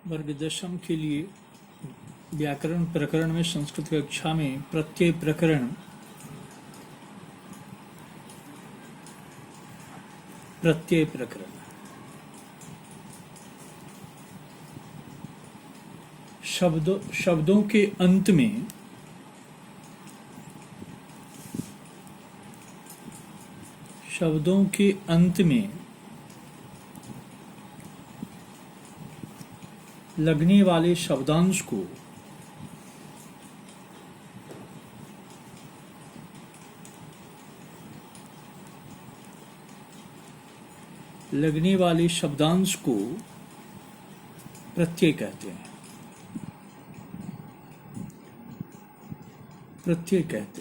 वर्ग दशम के लिए व्याकरण प्रकरण में संस्कृत कक्षा में प्रत्यय प्रकरण शब्दों के अंत में लगने वाले शब्दांश को प्रत्यय कहते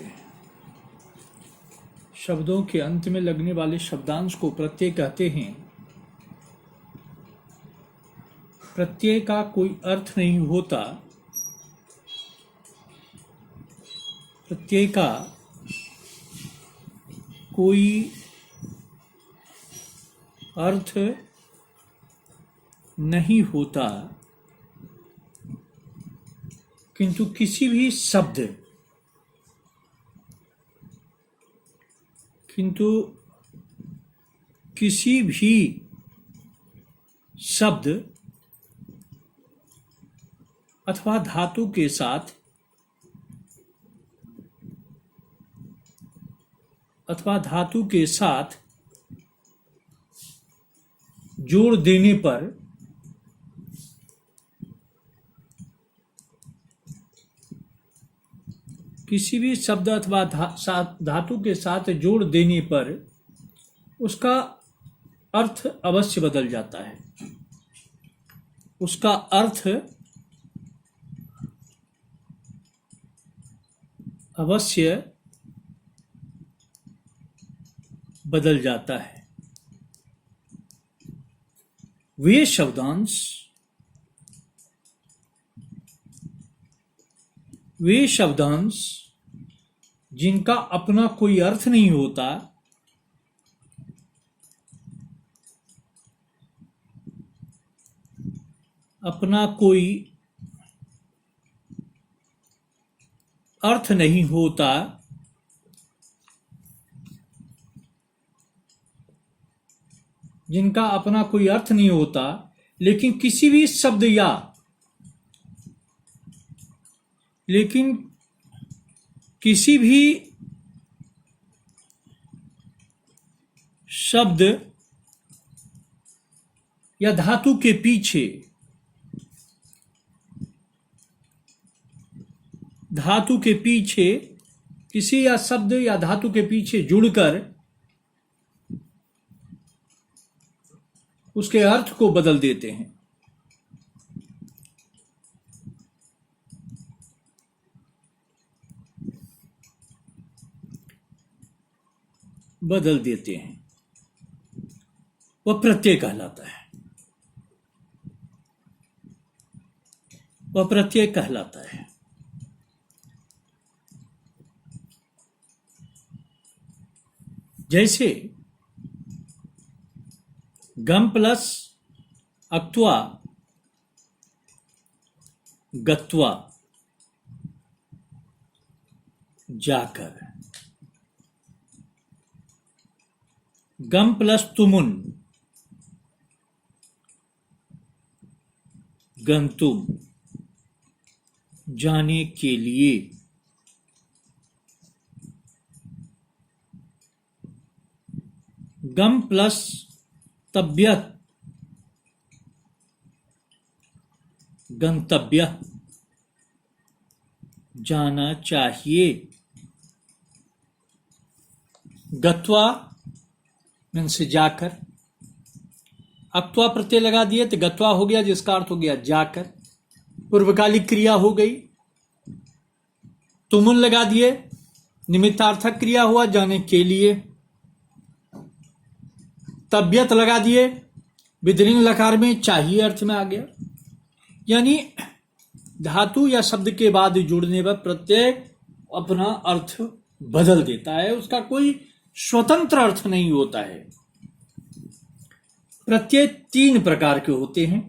हैं। शब्दों के अंत में लगने वाले शब्दांश को प्रत्यय कहते हैं। प्रत्यय का कोई अर्थ नहीं होता। प्रत्यय का कोई अर्थ नहीं होता, किंतु किसी भी शब्द अथवा धातु के साथ जोड़ देने पर किसी भी शब्द अथवा धातु के साथ जोड़ देने पर उसका अर्थ अवश्य बदल जाता है। उसका अर्थ अवश्य बदल जाता है। वे शब्दांश जिनका अपना कोई अर्थ नहीं होता, लेकिन किसी भी शब्द या धातु के पीछे किसी या शब्द या धातु के पीछे जुड़कर उसके अर्थ को बदल देते हैं। वह प्रत्यय कहलाता है। जैसे गम प्लस अक्त्वा गत्वा जाकर, गम प्लस तुमुन गंतुम जाने के लिए, गम प्लस तब्यत गंतव्य जाना चाहिए। गत्वा मीन्स जाकर, अक्त्वा प्रत्यय लगा दिए तो गत्वा हो गया, जिसका अर्थ हो गया जाकर, पूर्वकालिक क्रिया हो गई। तुमुन लगा दिए, निमित्तार्थक क्रिया हुआ, जाने के लिए। तबियत लगा दिए, विदलिंग लकार में चाहिए अर्थ में आ गया। यानी धातु या शब्द के बाद जुड़ने पर प्रत्यय अपना अर्थ बदल देता है, उसका कोई स्वतंत्र अर्थ नहीं होता है। प्रत्यय तीन प्रकार के होते हैं।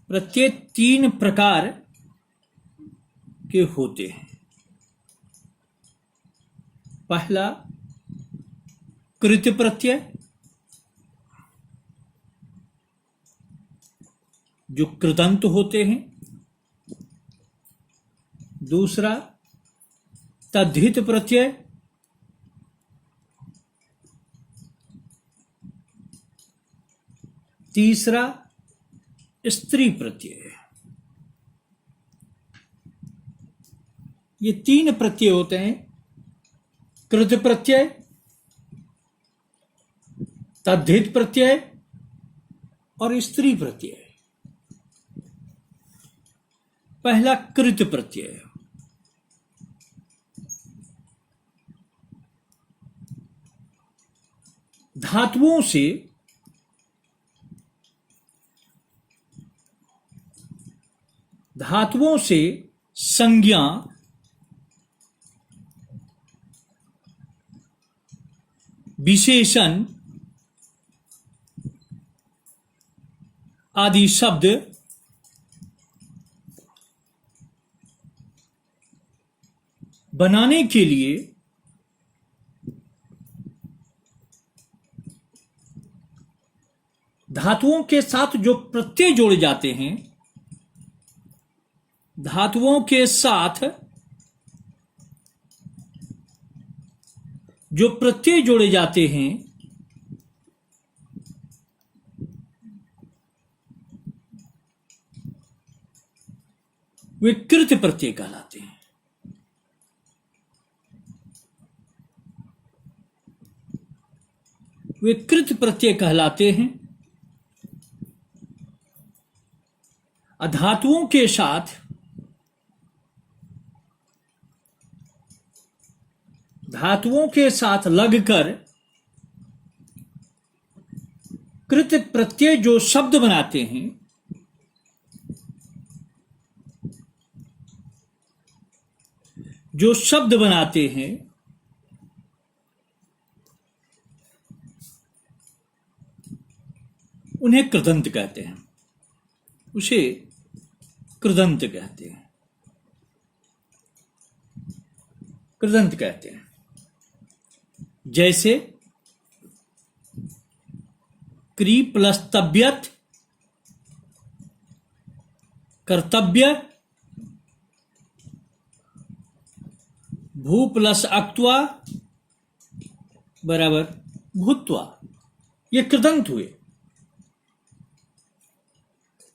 प्रत्यय 3 प्रकार के होते हैं। पहला कृत प्रत्यय, जो कृदंत होते हैं। दूसरा तद्धित प्रत्यय, तीसरा स्त्री प्रत्यय। ये 3 प्रत्यय होते हैं, कृत प्रत्यय, तद्धित प्रत्यय और स्त्री प्रत्यय। पहला कृत प्रत्यय। धातुओं से संज्ञा विशेषण आदि शब्द बनाने के लिए धातुओं के साथ जो प्रत्यय जोड़े जाते हैं, धातुओं के साथ जो प्रत्यय जोड़े जाते हैं, वे कृत प्रत्यय कहलाते हैं। वे कृत प्रत्यय कहलाते हैं। धातुओं के साथ लगकर कृत प्रत्यय जो शब्द बनाते हैं, उन्हें कृदंत कहते हैं। उसे कृदंत कहते हैं। जैसे क्री प्लस तब्यत कर्तव्य, भू प्लस अक्त्वा बराबर भूत्वा, ये कृदंत हुए।